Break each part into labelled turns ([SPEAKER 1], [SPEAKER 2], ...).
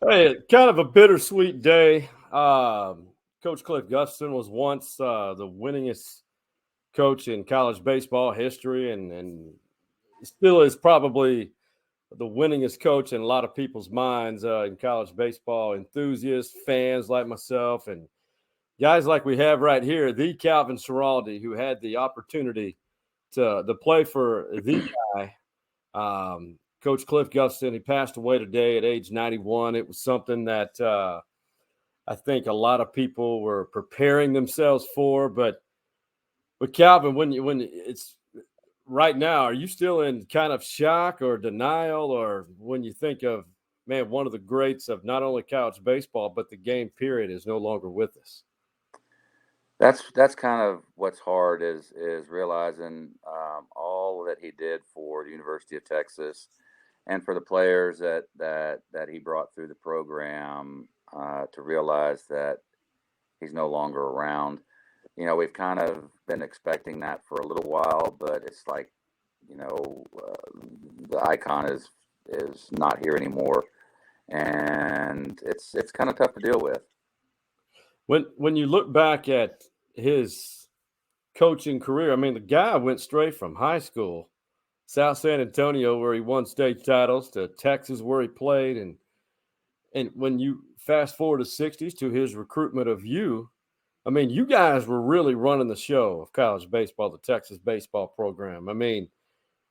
[SPEAKER 1] Hey, kind of a bittersweet day. Coach Cliff Gustafson was once the winningest coach in college baseball history, and still is probably the winningest coach in a lot of people's minds in college baseball enthusiasts, fans like myself, and guys like we have right here, the Calvin Schiraldi, who had the opportunity to play for the guy. Coach Cliff Gustafson, he passed away today at age 91. It was something that I think a lot of people were preparing themselves for. But Calvin, when it's right now, are you still in kind of shock or denial, or when you think of, man, one of the greats of not only college baseball but the game period is no longer with us?
[SPEAKER 2] That's kind of what's hard is realizing all that he did for the University of Texas and for the players that he brought through the program to realize that he's no longer around. We've kind of been expecting that for a little while, but it's like the icon is not here anymore, and it's kind of tough to deal with.
[SPEAKER 1] When you look back at his coaching career, I mean, the guy went straight from high school, South San Antonio, where he won state titles, to Texas, where he played, and when you fast forward to '60s to his recruitment of you, I mean, you guys were really running the show of college baseball, the Texas baseball program. I mean,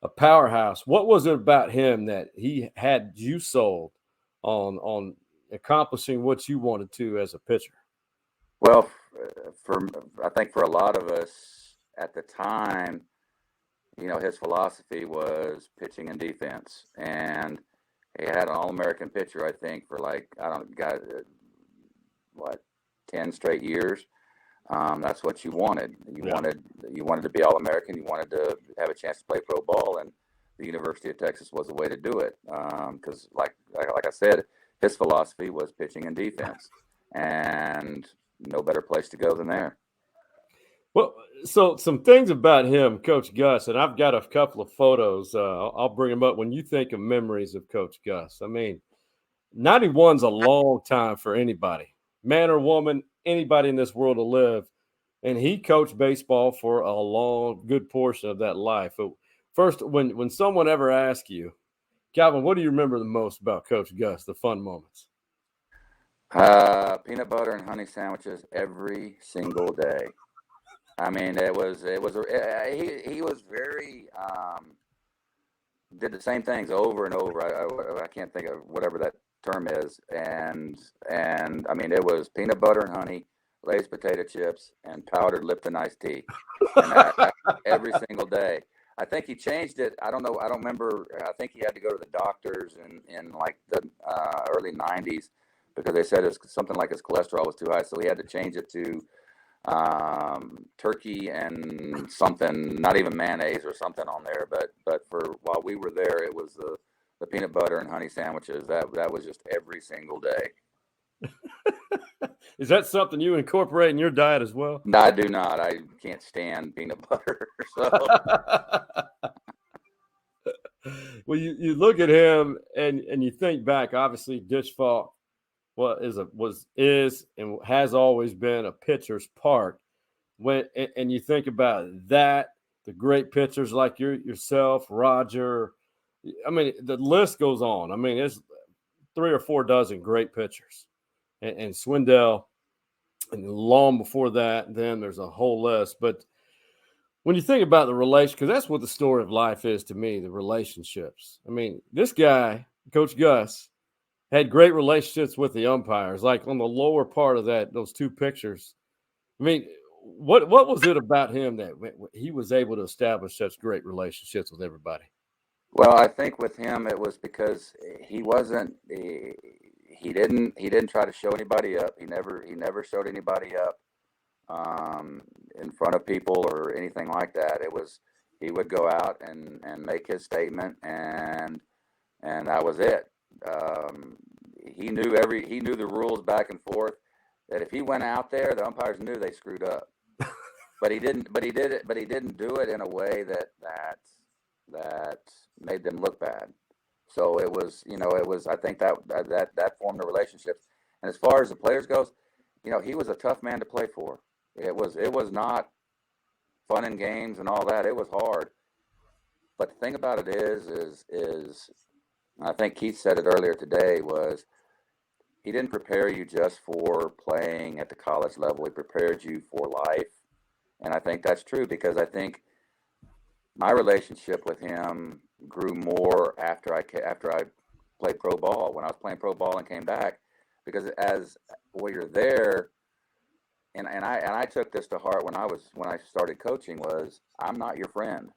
[SPEAKER 1] a powerhouse. What was it about him that he had you sold on accomplishing what you wanted to as a pitcher?
[SPEAKER 2] Well, for I think for a lot of us at the time, his philosophy was pitching and defense, and he had an All-American pitcher, I think, for like I don't got what 10 straight years. That's what you wanted. You
[SPEAKER 1] Yeah.
[SPEAKER 2] wanted you wanted to be All-American. You wanted to have a chance to play pro ball, and the University of Texas was the way to do it. Because, like I said, his philosophy was pitching and defense, and no better place to go than there.
[SPEAKER 1] Well, so some things about him, Coach Gus, and I've got a couple of photos. I'll bring them up when you think of memories of Coach Gus. I mean, 91's a long time for anybody, man or woman, anybody in this world to live. And he coached baseball for a long, good portion of that life. But first, when someone ever asks you, Calvin, what do you remember the most about Coach Gus, the fun moments?
[SPEAKER 2] Peanut butter and honey sandwiches every single day. I mean, he was very did the same things over and over. I can't think of whatever that term is, and I mean it was peanut butter and honey, Lay's potato chips, and powdered Lipton iced tea, and that every single day. I think he changed it. I don't know. I don't remember. I think he had to go to the doctors in like the early '90s because they said something like his cholesterol was too high, so he had to change it to turkey and something, not even mayonnaise or something on there. But for while we were there, it was the peanut butter and honey sandwiches. That was just every single day.
[SPEAKER 1] Is that something you incorporate in your diet as well?
[SPEAKER 2] No, I do not. I can't stand peanut butter. So
[SPEAKER 1] Well, you look at him and you think back. Obviously, Ditch Falk is and has always been a pitcher's part. And you think about that, the great pitchers like yourself, Roger. I mean, the list goes on. I mean, there's three or four dozen great pitchers, and Swindell, and long before that, then there's a whole list. But when you think about the relation, because that's what the story of life is to me, the relationships. I mean, this guy, Coach Gus, had great relationships with the umpires, like on the lower part of those two pictures. I mean, what was it about him that he was able to establish such great relationships with everybody?
[SPEAKER 2] well, I think with him it was because he wasn't he didn't try to show anybody up. He never showed anybody up in front of people or anything like that. It was he would go out and make his statement, and that was it. Um, he knew the rules back and forth. That if he went out there, the umpires knew they screwed up. But he didn't. But he did it. But he didn't do it in a way that made them look bad. So it was, I think that formed the relationships. And as far as the players goes, he was a tough man to play for. It was not fun and games and all that. It was hard. But the thing about it is I think Keith said it earlier today, was he didn't prepare you just for playing at the college level. He prepared you for life. And I think that's true, because I think my relationship with him grew more after I played pro ball, when I was playing pro ball and came back, because you're there, and I took this to heart when I started coaching, was I'm not your friend.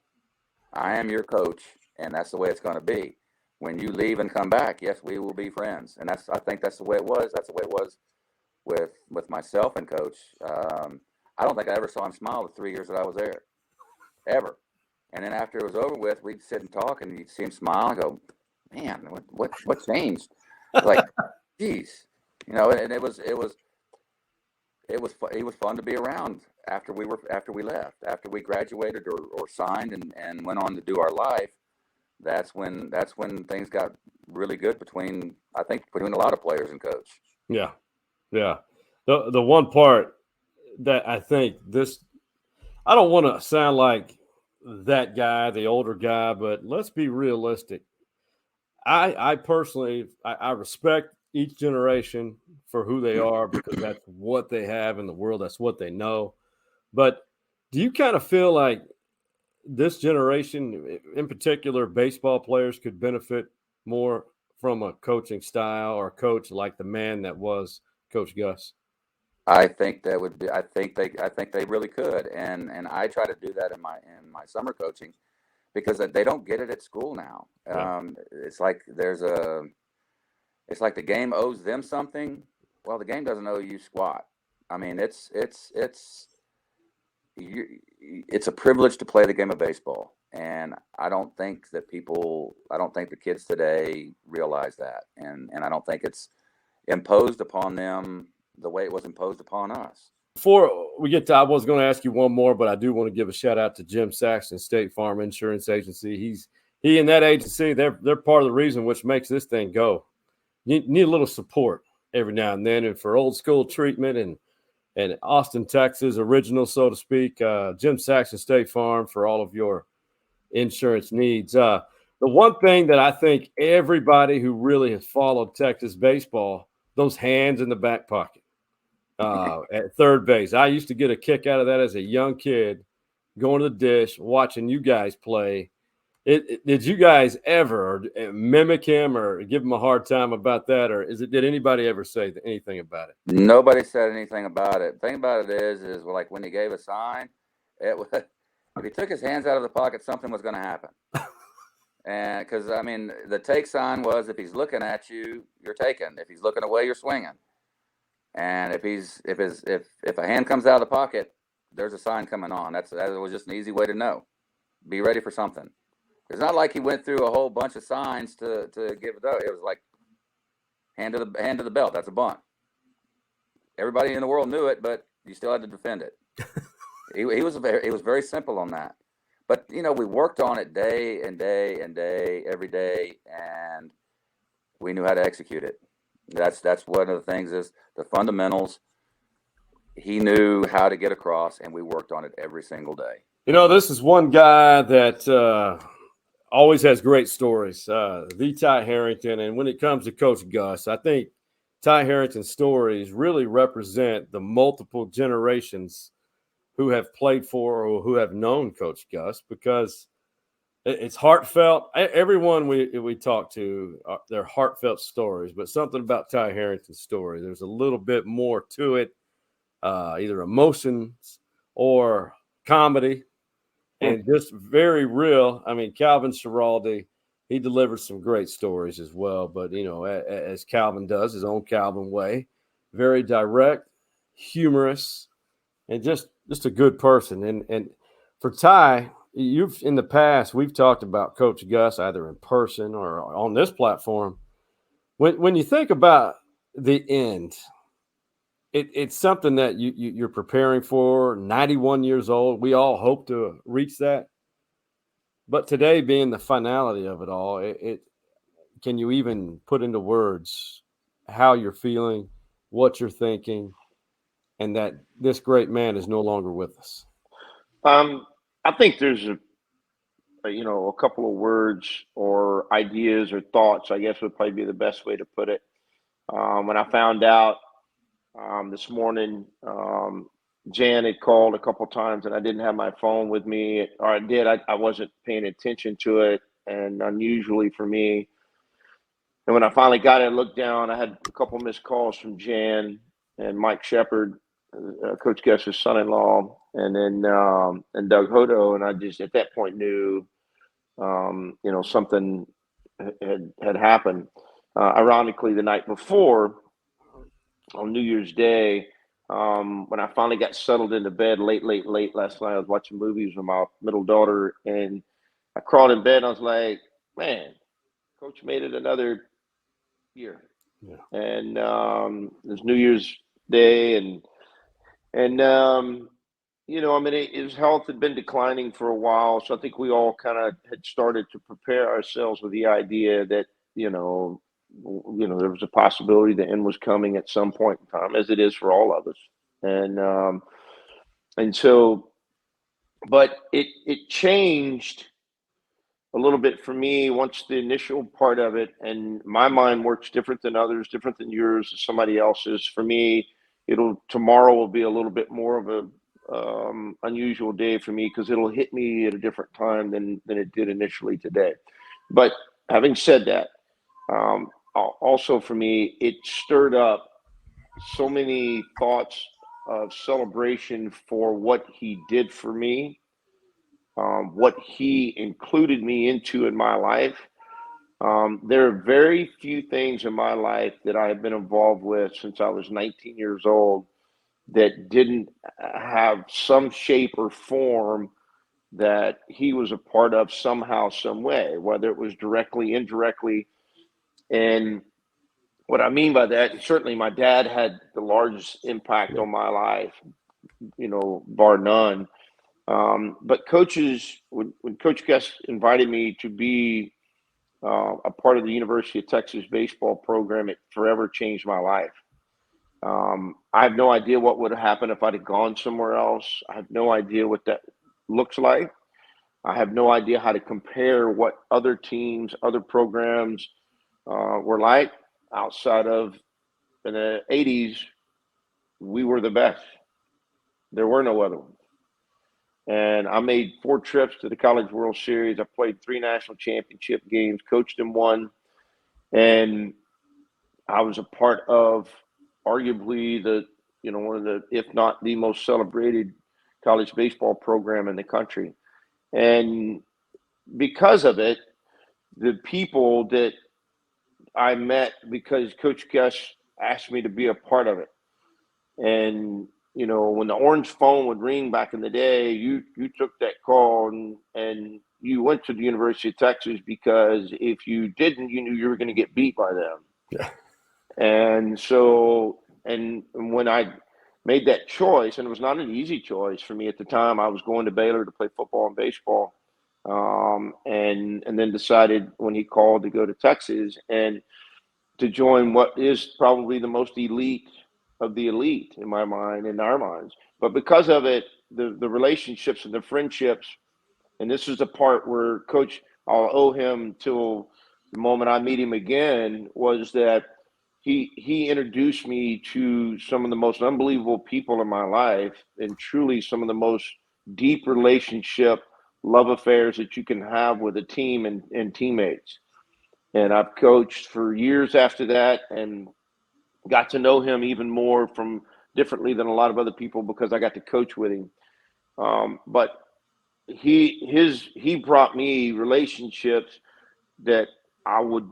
[SPEAKER 2] I am your coach, and that's the way it's going to be. When you leave and come back, yes, we will be friends, and I think that's the way it was. That's the way it was with myself and Coach. I don't think I ever saw him smile the 3 years that I was there, ever. And then after it was over with, we'd sit and talk, and you'd see him smile and go, "Man, what changed?" Like, geez, And it was fun to be around after we left, after we graduated or signed and went on to do our life. That's when things got really good between a lot of players and Coach.
[SPEAKER 1] Yeah. The one part that I think I don't want to sound like that guy, the older guy, but let's be realistic. I personally, I respect each generation for who they are, because that's what they have in the world. That's what they know. But do you kind of feel like this generation, in particular, baseball players, could benefit more from a coaching style or a coach like the man that was Coach Gus?
[SPEAKER 2] I think that would be. I think they really could, and I try to do that in my summer coaching, because they don't get it at school now.
[SPEAKER 1] Yeah.
[SPEAKER 2] It's like it's like the game owes them something. Well, the game doesn't owe you squat. I mean, it's a privilege to play the game of baseball, and I don't think the kids today realize that, and I don't think it's imposed upon them the way it was imposed upon us.
[SPEAKER 1] Before we get to, I was going to ask you one more, but I do want to give a shout out to Jim Saxton, State Farm Insurance Agency. He and that agency, they're part of the reason which makes this thing go. You need a little support every now and then, and for old school treatment and Austin, Texas original, so to speak. Jim Saxton, State Farm, for all of your insurance needs. The one thing that I think everybody who really has followed Texas baseball, those hands in the back pocket at third base. I used to get a kick out of that as a young kid, going to the dish, watching you guys play. Did you guys ever mimic him or give him a hard time about that, or did anybody ever say anything about it?
[SPEAKER 2] Nobody said anything about it. The thing about it is like when he gave a sign, if he took his hands out of the pocket, something was going to happen. And because the take sign was, if he's looking at you, you're taking. If he's looking away, you're swinging. And if a hand comes out of the pocket, there's a sign coming on. That was just an easy way to know. Be ready for something. It's not like he went through a whole bunch of signs to give it up. It was like hand to the belt. That's a bunt. Everybody in the world knew it, but you still had to defend it. It was very simple on that. But we worked on it day and day and day, every day, and we knew how to execute it. That's one of the things, is the fundamentals. He knew how to get across, and we worked on it every single day.
[SPEAKER 1] This is one guy that always has great stories, the Ty Harrington. And when it comes to Coach Gus, I think Ty Harrington's stories really represent the multiple generations who have played for or who have known Coach Gus, because it's heartfelt. Everyone we talk to, they're heartfelt stories, but something about Ty Harrington's story, there's a little bit more to it, either emotions or comedy, and just very real. Calvin Schiraldi, he delivers some great stories as well, but as Calvin does, his own Calvin way, very direct, humorous, and just a good person. And for Ty, in the past, we've talked about Coach Gus either in person or on this platform. When you think about the end, it's something that you're preparing for. 91 years old, we all hope to reach that. But today being the finality of it all, can you even put into words how you're feeling, what you're thinking, and that this great man is no longer with us?
[SPEAKER 3] I think there's a couple of words or ideas or thoughts, I guess would probably be the best way to put it. When I found out this morning, Jan had called a couple times and I didn't have my phone with me, or I did. I wasn't paying attention to it, and unusually for me. And when I finally got it and looked down, I had a couple missed calls from Jan and Mike Shepard, Coach Gus's son-in-law, and then and Doug Hodo, and I just at that point knew, something had happened. Ironically, the night before, on New Year's Day, when I finally got settled into bed late last night, I was watching movies with my middle daughter, and I crawled in bed and I was like, man, Coach made it another year.
[SPEAKER 1] Yeah.
[SPEAKER 3] And it was New Year's Day, and his health had been declining for a while, so I think we all kind of had started to prepare ourselves with the idea that there was a possibility the end was coming at some point in time, as it is for all of us, and so, but it changed a little bit for me once the initial part of it, and my mind works different than others, different than yours, somebody else's. For me, tomorrow will be a little bit more of a unusual day for me because it'll hit me at a different time than it did initially today. But having said that, also for me, it stirred up so many thoughts of celebration for what he did for me, what he included me into in my life. There are very few things in my life that I have been involved with since I was 19 years old that didn't have some shape or form that he was a part of somehow, some way, whether it was directly, indirectly. And what I mean by that, certainly my dad had the largest impact on my life, bar none. But when Coach Gus invited me to be a part of the University of Texas baseball program, it forever changed my life. I have no idea what would have happened if I'd have gone somewhere else. I have no idea what that looks like. I have no idea how to compare what other teams, other programs were like outside of, in the 80s, we were the best. There were no other ones. And I made 4 trips to the College World Series. I played 3 national championship games, coached in 1. And I was a part of arguably one of the, if not the most celebrated college baseball program in the country. And because of it, the people that I met, because Coach Gus asked me to be a part of it. And, when the orange phone would ring back in the day, you took that call and you went to the University of Texas, because if you didn't, you knew you were going to get beat by them.
[SPEAKER 1] Yeah.
[SPEAKER 3] And so, and when I made that choice, and it was not an easy choice for me at the time, I was going to Baylor to play football and baseball, and then decided when he called to go to Texas and to join what is probably the most elite of the elite in my mind, in our minds. But because of it, the relationships and the friendships, and this is the part where Coach, I'll owe him till the moment I meet him again, was that he introduced me to some of the most unbelievable people in my life, and truly some of the most deep relationship, love affairs that you can have with a team and teammates. And I've coached for years after that, and got to know him even more from differently than a lot of other people, because I got to coach with him. But he brought me relationships that I would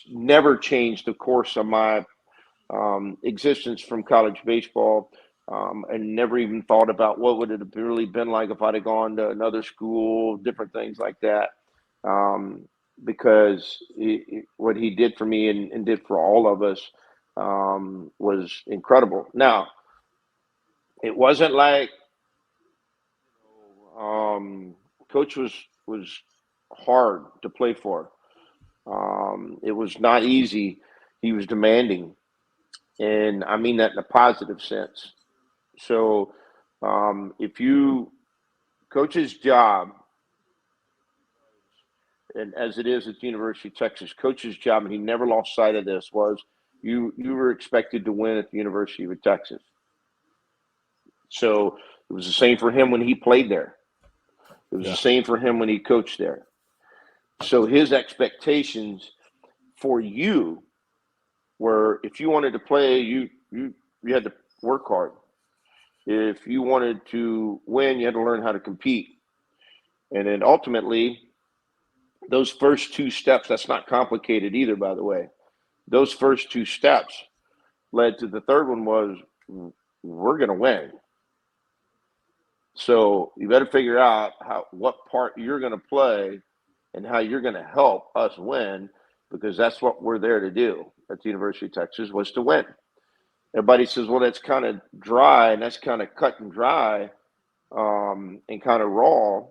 [SPEAKER 3] never change the course of my existence from college baseball, and never even thought about what would it have really been like if I'd have gone to another school, different things like that. Because what he did for me and did for all of us was incredible. Now, it wasn't like Coach was hard to play for. It was not easy. He was demanding, and I mean that in a positive sense. So if you coach's job, and as it is at the University of Texas, coach's job, and he never lost sight of this, was you were expected to win at the University of Texas. So it was the same for him when he played there. It was the same for him when he coached there. So his expectations for you were, if you wanted to play, you had to work hard. If you wanted to win, you had to learn how to compete. And then ultimately, those first two steps, that's not complicated either, by the way. Those first two steps led to the third one was, we're going to win. So you better figure out what part you're going to play and how you're going to help us win, because that's what we're there to do at the University of Texas, was to win. Everybody says, well, that's kind of dry and that's kind of cut and dry and kind of raw.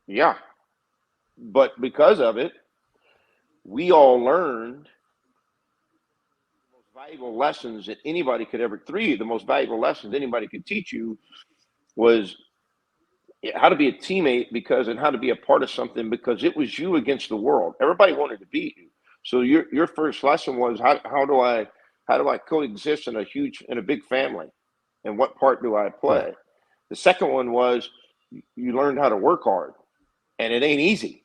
[SPEAKER 3] Yeah. But because of it, we all learned the most valuable lessons that anybody could ever, the most valuable lessons anybody could teach you was how to be a teammate, and how to be a part of something, because it was you against the world. Everybody wanted to beat you. So your first lesson was how do I coexist in a big family, and what part do I play? Yeah. The second one was you learned how to work hard, and it ain't easy.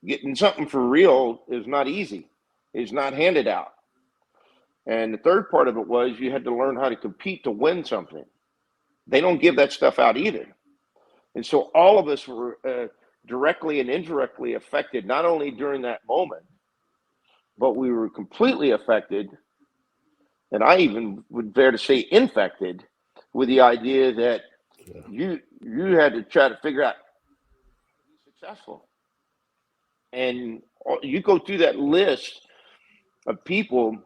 [SPEAKER 3] Getting something for real is not easy. It's not handed out. And the third part of it was you had to learn how to compete to win something. They don't give that stuff out either. And so all of us were directly and indirectly affected, not only during that moment, but we were completely affected, and I even would dare to say infected, with the idea that you had to try to figure out how to be successful. And you go through that list of people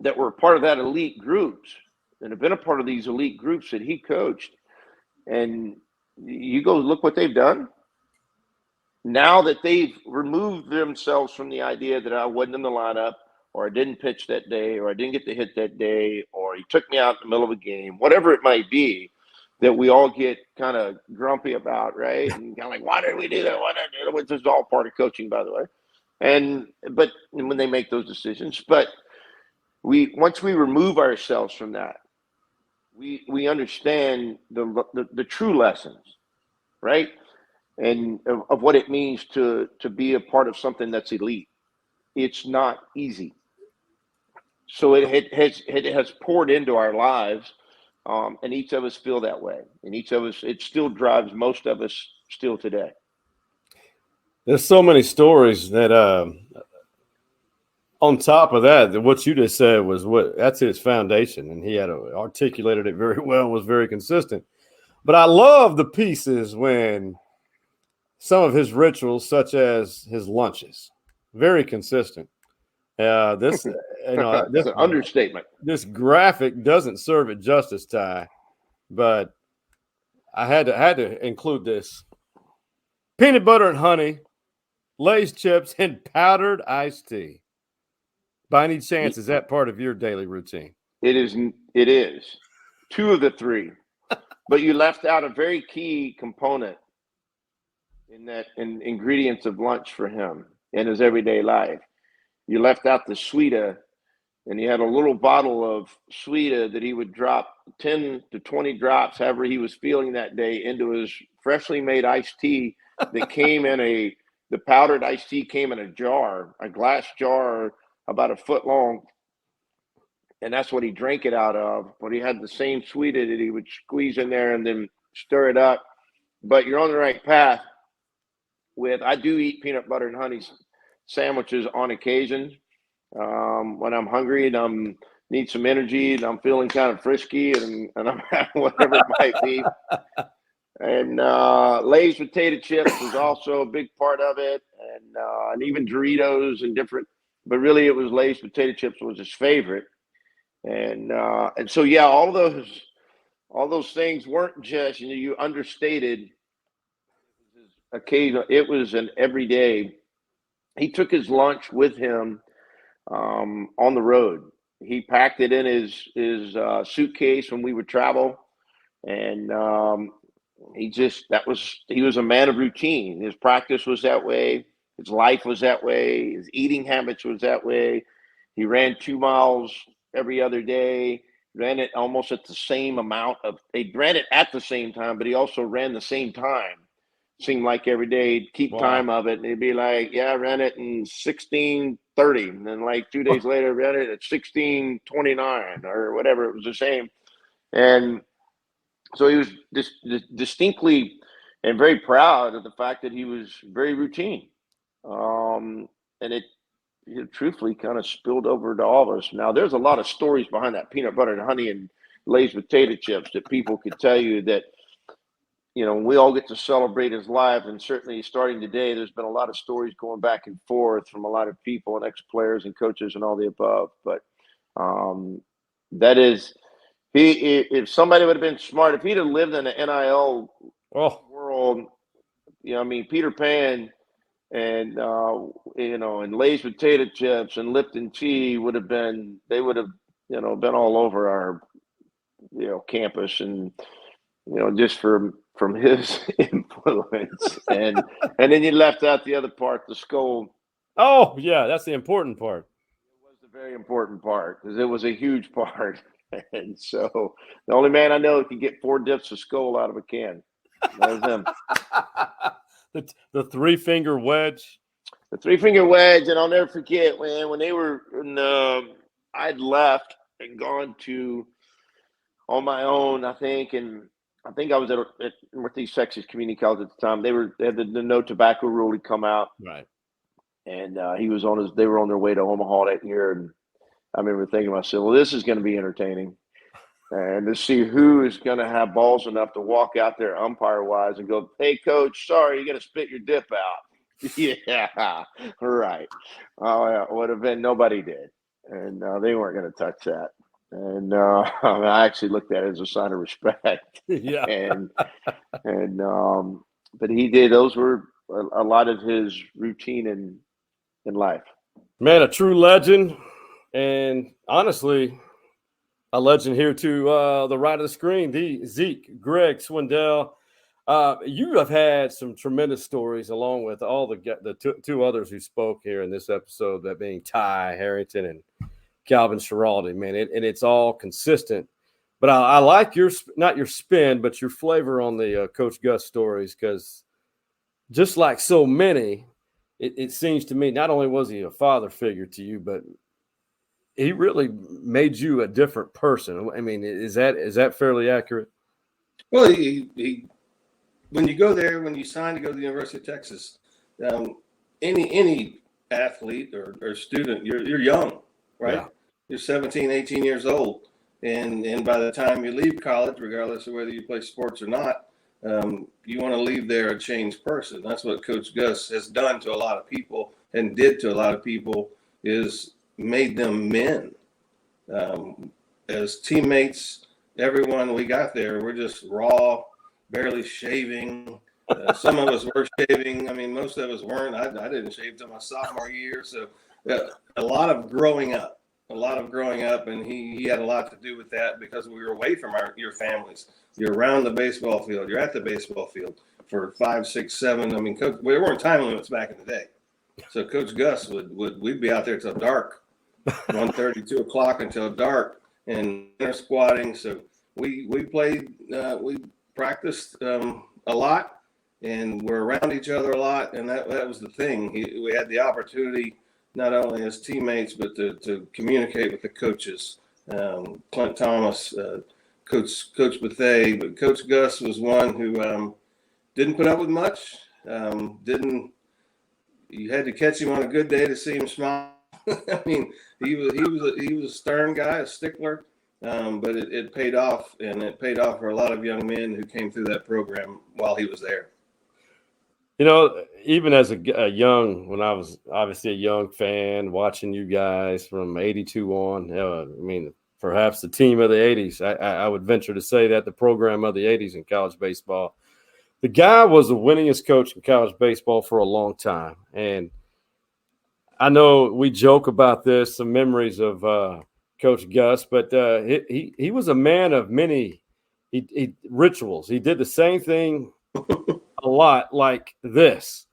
[SPEAKER 3] that were part of that elite groups and have been a part of these elite groups that he coached, and you go look what they've done. Now that they've removed themselves from the idea that I wasn't in the lineup, or I didn't pitch that day, or I didn't get the hit that day, or he took me out in the middle of a game, whatever it might be, that we all get kind of grumpy about, right? And kind of like, why did we do that? Why did I do that? Which is all part of coaching, by the way. But when they make those decisions, but once we remove ourselves from that, we understand the true lessons, right? And of what it means to be a part of something that's elite. It's not easy. So it has poured into our lives, and each of us feel that way. And each of us, it still drives most of us still today.
[SPEAKER 1] There's so many stories that on top of that, what you just said was that's his foundation, and he had articulated it very well and was very consistent. But I love the pieces when some of his rituals, such as his lunches, very consistent. This
[SPEAKER 3] an understatement.
[SPEAKER 1] This graphic doesn't serve it justice, Ty, but I had to include this: peanut butter and honey, Lay's chips, and powdered iced tea. By any chance, is that part of your daily routine?
[SPEAKER 3] It is. It is 2 of the 3, but you left out a very key component in ingredients of lunch for him in his everyday life. You left out the Sweeta, and he had a little bottle of Sweeta that he would drop 10 to 20 drops, however he was feeling that day, into his freshly made iced tea that came in the powdered iced tea came in a glass jar about a foot long. And that's what he drank it out of. But he had the same Sweeta that he would squeeze in there and then stir it up. But you're on the right path I do eat peanut butter and honey sandwiches on occasion when I'm hungry and need some energy and I'm feeling kind of frisky and I'm having whatever it might be. And Lay's potato chips was also a big part of it, and even Doritos and different. But really, it was Lay's potato chips was his favorite, and so yeah, all those things weren't just you understated. Occasional, it was an everyday he took his lunch with him on the road. He packed it in his suitcase when we would travel, and he was a man of routine. His practice was that way. His life was that way. His eating habits was that way. He ran 2 miles every other day. Ran it almost at the same amount of. He ran it at the same time, but he also ran the same time. Seemed like every day he'd keep time of it, and he'd be like, "Yeah, I ran it in 16:30," and then like 2 days later, ran it at 16:29 or whatever. It was the same, and so he was distinctly and very proud of the fact that he was very routine, and it truthfully kind of spilled over to all of us. Now, there's a lot of stories behind that peanut butter and honey and Lay's potato chips that people could tell you that, we all get to celebrate his life. And certainly starting today, there's been a lot of stories going back and forth from a lot of people and ex-players and coaches and all the above. But that is, if somebody would have been smart, if he'd have lived in the NIL world, Peter Pan and and Lay's potato chips and Lipton tea would have been been all over our campus, and just from his influence, and then you left out the other part, the scold.
[SPEAKER 1] Oh yeah, that's the important part.
[SPEAKER 3] It was the very important part because it was a huge part, and so the only man I know who can get 4 dips of Skol out of a can. That was him.
[SPEAKER 1] The 3-finger wedge.
[SPEAKER 3] The 3-finger wedge, and I'll never forget when they were I'd left and gone to on my own, I think I was at Northeast Texas Community College at the time. They had the no tobacco rule had come out,
[SPEAKER 1] right?
[SPEAKER 3] And they were on their way to Omaha that year, and I remember thinking to myself, well, this is going to be entertaining. And to see who is going to have balls enough to walk out there umpire-wise and go, "Hey, coach, sorry, you got to spit your dip out." Yeah, right. Would have been nobody did, and they weren't going to touch that. And I actually looked at it as a sign of respect.
[SPEAKER 1] Yeah.
[SPEAKER 3] And but he did. Those were a lot of his routine in life.
[SPEAKER 1] Man, a true legend, and honestly, a legend here to the right of the screen, the Zeke, Greg Swindell. You have had some tremendous stories along with all the two others who spoke here in this episode, that being Ty Harrington and Calvin Schiraldi, man. And it's all consistent. But I like not your spin, but your flavor on the Coach Gus stories, because just like so many, it seems to me, not only was he a father figure to you, but he really made you a different person. I mean, is that fairly accurate?
[SPEAKER 4] Well, he when you go there, when you sign to go to the University of Texas, any athlete or student, you're young, right? Yeah. You're 17, 18 years old. And by the time you leave college, regardless of whether you play sports or not, you want to leave there a changed person. That's what Coach Gus has done to a lot of people and did to a lot of people, is made them men. As teammates, everyone we got there, we're just raw, barely shaving. Some of us were shaving. I mean, most of us weren't. I didn't shave till my sophomore year. So a lot of growing up, and he had a lot to do with that, because we were away from your families. You're around the baseball field. You're at the baseball field for 5, 6, 7. I mean, we weren't time limits back in the day. So Coach Gus we'd be out there till dark, 1:30, 2 o'clock until dark, and inner squatting. So we played, we practiced a lot, and we're around each other a lot, and that was the thing. We had the opportunity, not only as teammates, but to communicate with the coaches. Clint Thomas, Coach Bethea, but Coach Gus was one who didn't put up with much. You had to catch him on a good day to see him smile. I mean, he was a stern guy, a stickler, but it paid off, and it paid off for a lot of young men who came through that program while he was there.
[SPEAKER 1] You know, even as when I was obviously a young fan, watching you guys from 82 on, I mean, perhaps the team of the 80s. I would venture to say that the program of the 80s in college baseball. The guy was the winningest coach in college baseball for a long time. And I know we joke about this, some memories of Coach Gus, but he was a man of many rituals. He did the same thing a lot, like this.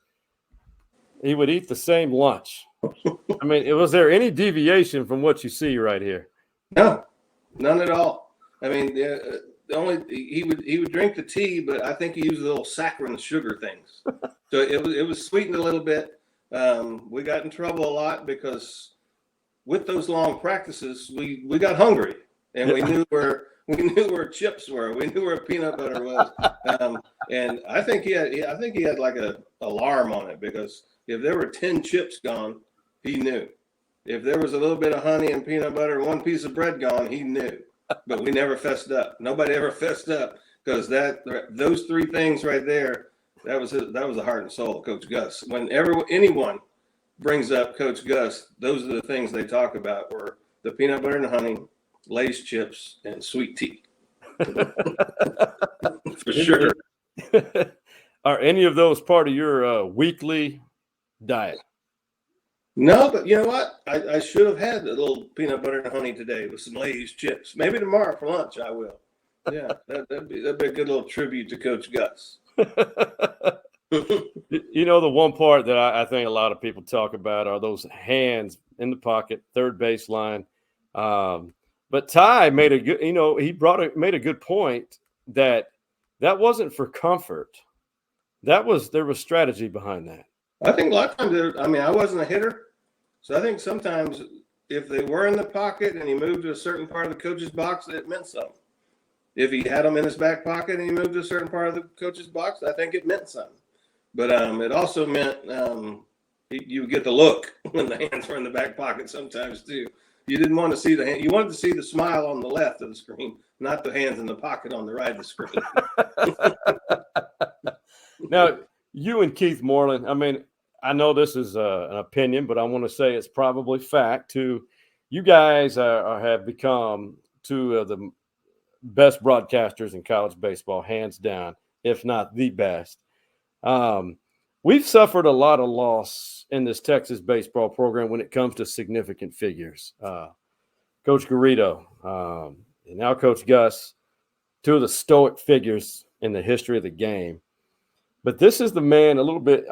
[SPEAKER 1] He would eat the same lunch. I mean, was there any deviation from what you see right here?
[SPEAKER 4] No, none at all. I mean, the only he would drink the tea, but I think he used little saccharin sugar things, so it was sweetened a little bit. We got in trouble a lot because with those long practices, we got hungry and we knew where chips were. We knew where peanut butter was. And I think he had like a alarm on it, because if there were 10 chips gone, he knew. If there was a little bit of honey and peanut butter and one piece of bread gone, he knew. But we never fessed up. Nobody ever fessed up, because those three things right there, that was the heart and soul of Coach Gus. Whenever anyone brings up Coach Gus, those are the things they talk about, were the peanut butter and honey, Lay's chips, and sweet tea. For sure.
[SPEAKER 1] Are any of those part of your weekly diet?
[SPEAKER 4] No, but you know what? I should have had a little peanut butter and honey today with some Lay's chips. Maybe tomorrow for lunch I will. Yeah, that'd be a good little tribute to Coach Gus.
[SPEAKER 1] You know, the one part that I think a lot of people talk about are those hands in the pocket, third baseline. But Ty made a good, he made a good point that wasn't for comfort. There was strategy behind that.
[SPEAKER 4] I think a lot of times, I wasn't a hitter, so I think sometimes if they were in the pocket and he moved to a certain part of the coach's box, it meant something. If he had them in his back pocket and he moved to a certain part of the coach's box, I think it meant something. But it also meant you get the look when the hands were in the back pocket sometimes too. You didn't want to see the hand. You wanted to see the smile on the left of the screen, not the hands in the pocket on the right of the screen.
[SPEAKER 1] Now, you and Keith Moreland, I know this is an opinion, but I want to say it's probably fact too. You guys have become two of the best broadcasters in college baseball, hands down, if not the best. We've suffered a lot of loss in this Texas baseball program when it comes to significant figures. Coach Garrido and now Coach Gus, two of the stoic figures in the history of the game. But this is the man a little bit,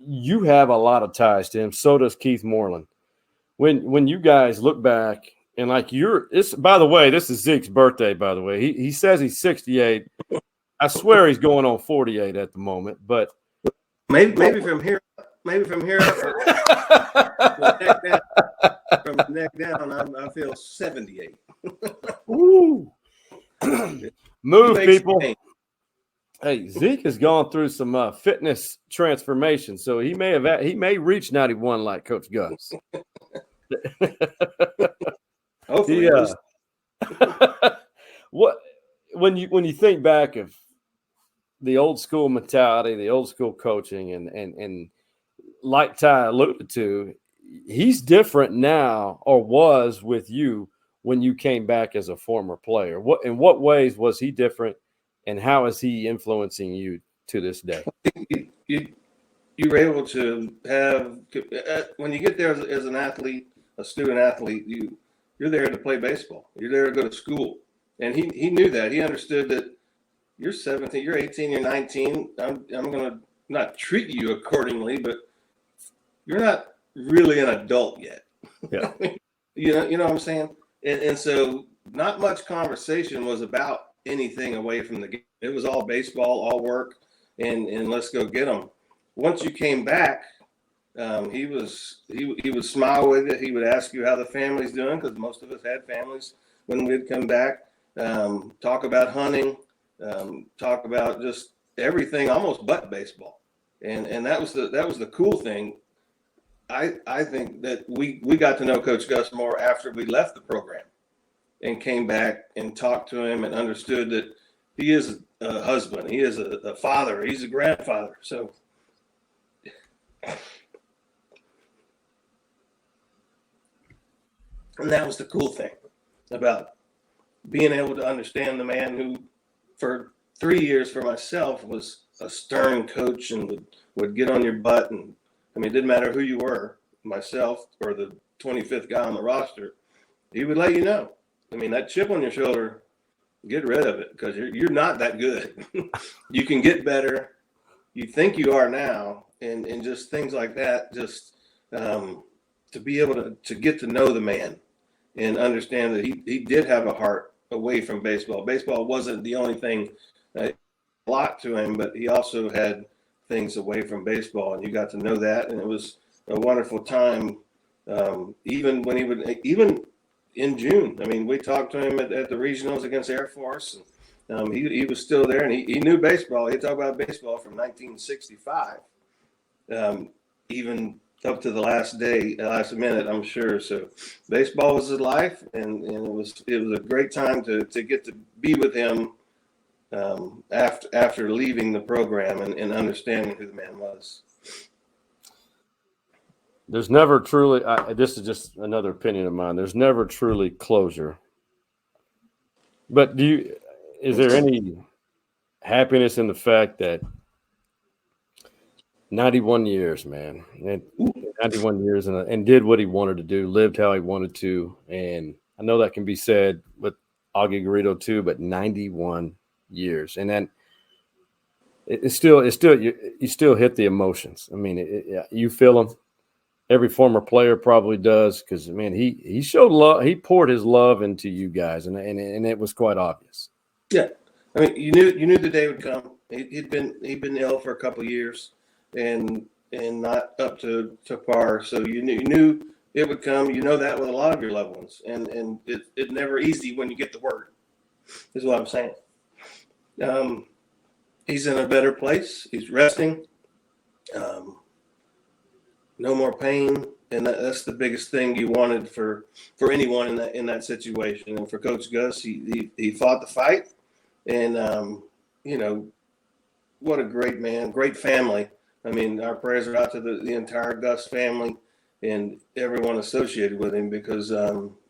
[SPEAKER 1] you have a lot of ties to him. So does Keith Moreland. When you guys look back and by the way, this is Zeke's birthday, by the way. He says he's 68. I swear he's going on 48 at the moment, but
[SPEAKER 4] maybe from here up, from the neck down, I feel 78.
[SPEAKER 1] Ooh. Move, people. Hey, Zeke has gone through some fitness transformation, so he may reach 91 like Coach Gus.
[SPEAKER 4] Hopefully,
[SPEAKER 1] when you think back of the old school mentality, the old school coaching, and like Ty alluded to, he's different now, or was with you when you came back as a former player. In what ways was he different, and how is he influencing you to this day?
[SPEAKER 4] You were able to have, when you get there as an athlete, a student athlete, you're there to play baseball. You're there to go to school. And he knew that. He understood that you're 17, you're 18, you're 19. I'm going to not treat you accordingly, but you're not really an adult yet.
[SPEAKER 1] Yeah.
[SPEAKER 4] You know what I'm saying? And so not much conversation was about anything away from the game. It was all baseball, all work, and let's go get them. Once you came back, he would smile with it. He would ask you how the family's doing, because most of us had families when we'd come back. Talk about hunting, talk about just everything, almost but baseball. And that was the cool thing. I think that we got to know Coach Gus more after we left the program and came back and talked to him and understood that he is a husband, he is a father, he's a grandfather. So and that was the cool thing about being able to understand the man who, for 3 years for myself, was a stern coach and would get on your butt and I mean, it didn't matter who you were, myself or the 25th guy on the roster. He would let you know. I mean, that chip on your shoulder, get rid of it because you're not that good. You can get better. You think you are now, and just things like that. Just to be able to get to know the man and understand that he did have a heart away from baseball. Baseball wasn't the only thing a lot to him, but he also had things away from baseball, and you got to know that, and it was a wonderful time. Even when even in June, I mean, we talked to him at the regionals against Air Force, and he was still there, and he knew baseball. He talked about baseball from 1965, even up to the last minute, I'm sure. So baseball was his life, and it was a great time to get to be with him after leaving the program and understanding who the man was.
[SPEAKER 1] There's never truly, this is just another opinion of mine, there's never truly closure. But is there any happiness in the fact that 91 years, man, and 91 years and did what he wanted to do, lived how he wanted to, and I know that can be said with Augie Garrido too, but 91 years, and then it's still you still hit the emotions. I mean, you feel them. Every former player probably does because, man, he showed love. He poured his love into you guys, and it was quite obvious.
[SPEAKER 4] Yeah, I mean, you knew the day would come. He'd been ill for a couple of years, and not up to par. So you knew it would come. You know that with a lot of your loved ones, and it's never easy when you get the word. Is what I'm saying. He's in a better place. He's resting. No more pain, and that's the biggest thing you wanted for anyone in that situation. And for Coach Gus, he fought the fight, and what a great man, great family. I mean, our prayers are out to the entire Gus family and everyone associated with him because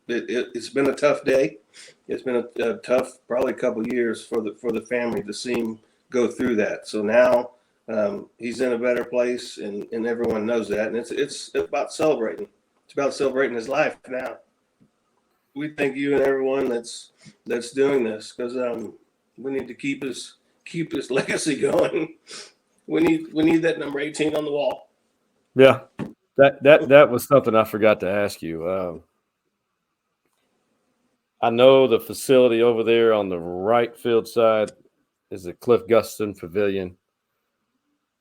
[SPEAKER 4] it's been a tough day. It's been a tough, probably a couple of years for the family to see him go through that. So now. He's in a better place, and everyone knows that. And it's about celebrating. It's about celebrating his life now. We thank you and everyone that's doing this because we need to keep his legacy going. We need that number 18 on the wall.
[SPEAKER 1] Yeah, that was something I forgot to ask you. I know the facility over there on the right field side is the Cliff Gustafson Pavilion.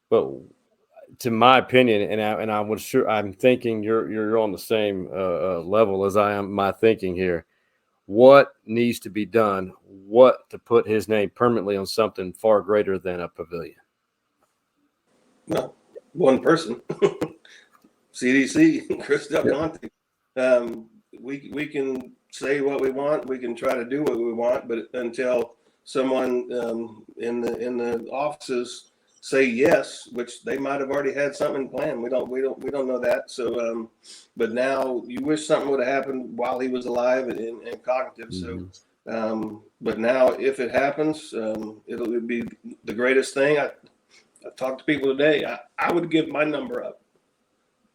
[SPEAKER 1] But to my opinion, I'm thinking you're on the same level as I am. My thinking here, what needs to be done? What to put his name permanently on something far greater than a pavilion?
[SPEAKER 4] Well, one person, CDC, Chris Del Conte. We can say what we want. We can try to do what we want, but until someone in the offices say yes, which they might have already had something planned. We don't know that. So, but now you wish something would have happened while he was alive and cognitive. Mm-hmm. So, but now if it happens, it'll be the greatest thing. I've talked to people today. I would give my number up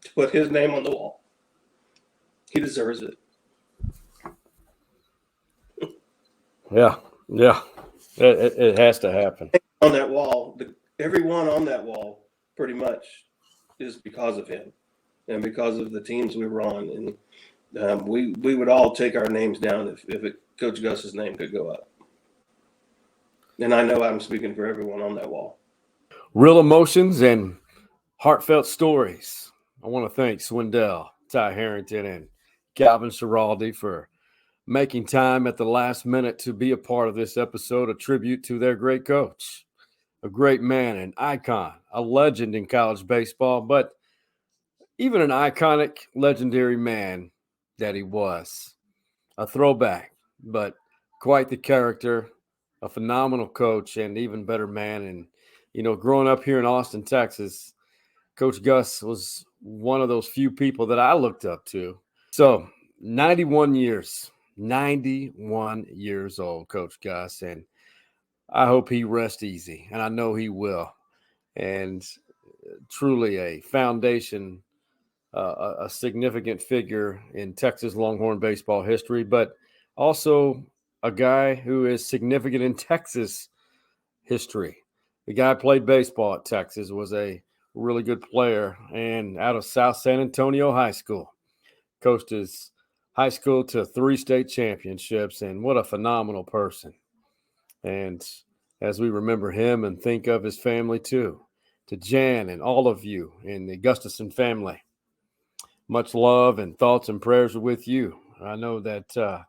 [SPEAKER 4] to put his name on the wall. He deserves it.
[SPEAKER 1] Yeah. It has to happen.
[SPEAKER 4] On that wall, everyone on that wall pretty much is because of him and because of the teams we were on. And we would all take our names down if Coach Gus's name could go up. And I know I'm speaking for everyone on that wall.
[SPEAKER 1] Real emotions and heartfelt stories. I want to thank Swindell, Ty Harrington, and Calvin Schiraldi for making time at the last minute to be a part of this episode, a tribute to their great coach. A great man, an icon, a legend in college baseball, but even an iconic, legendary man that he was. A throwback, but quite the character, a phenomenal coach, and even better man. And, growing up here in Austin, Texas, Coach Gus was one of those few people that I looked up to. So 91 years old, Coach Gus, and I hope he rests easy, and I know he will. And truly a foundation, a significant figure in Texas Longhorn baseball history, but also a guy who is significant in Texas history. The guy played baseball at Texas, was a really good player, and out of South San Antonio High School. Coached his high school to 3 state championships, and what a phenomenal person. And as we remember him and think of his family too, to Jan and all of you in the Gustafson family, much love and thoughts and prayers are with you. I know that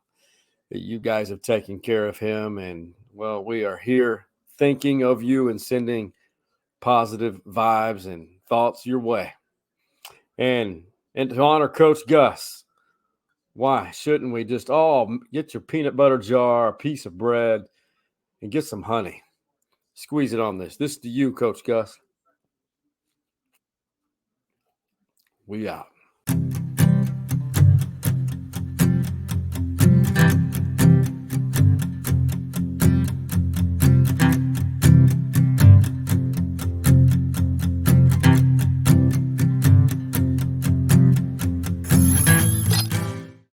[SPEAKER 1] you guys have taken care of him, and well, we are here thinking of you and sending positive vibes and thoughts your way. And to honor Coach Gus, why shouldn't we just all get your peanut butter jar, a piece of bread, and get some honey? Squeeze it on this. This is to you, Coach Gus. We out.